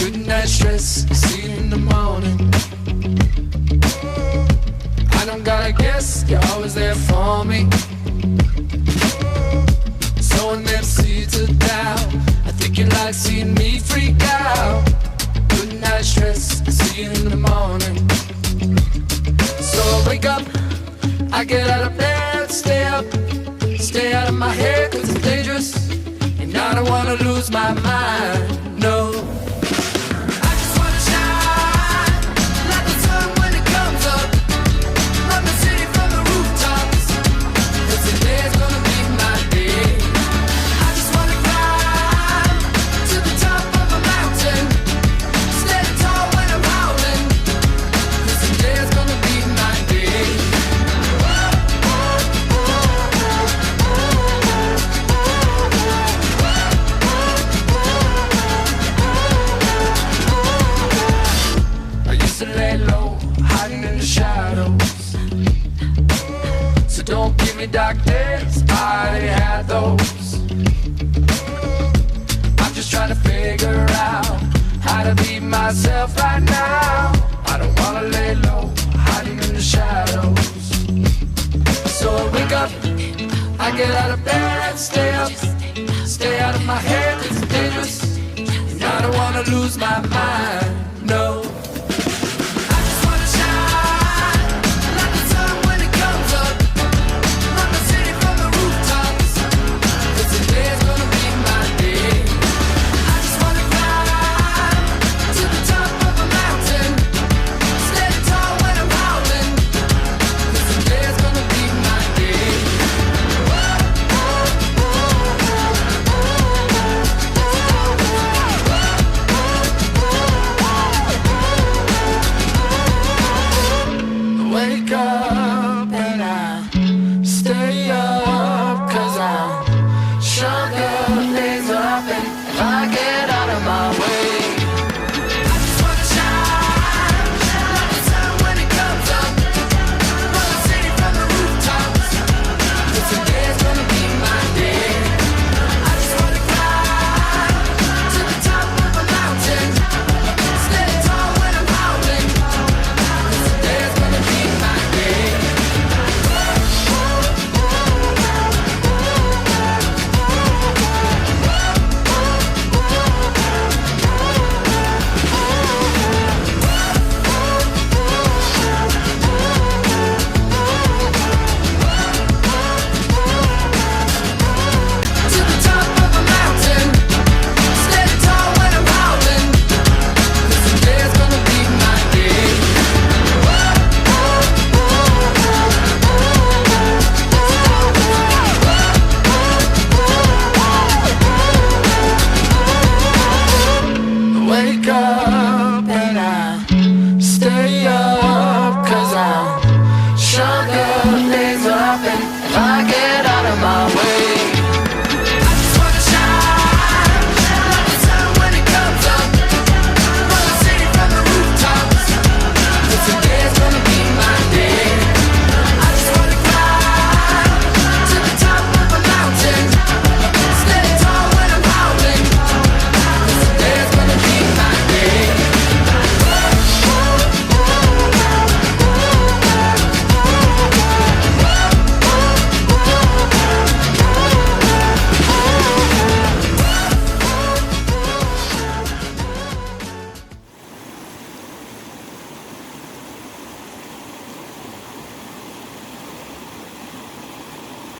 Good night stress, see you in the morning. I don't gotta guess, you're always there for me. Sowing them seeds of doubt, I think you like seeing me freak out. Good night stress, see you in the morning. So I wake up, I get out of bed, stay up, stay out of my head 'cause it's dangerous. And I don't wanna lose my mind, no. I just wanna shine like the sun when it comes up. Run the city from the rooftops, 'cause today's gonna be my day. I just wanna climb to the top of a mountain, stand tall when I'm howling, 'cause today's gonna be my day. I used to lay low, hiding in the shadows. So don't give me dark days, I already had those. I'm just trying to figure out how to be myself right now. I don't wanna lay low, hiding in the shadows. So I wake up, I get out of bed, stay up, stay out of my head, it's dangerous. And I don't wanna lose my mind.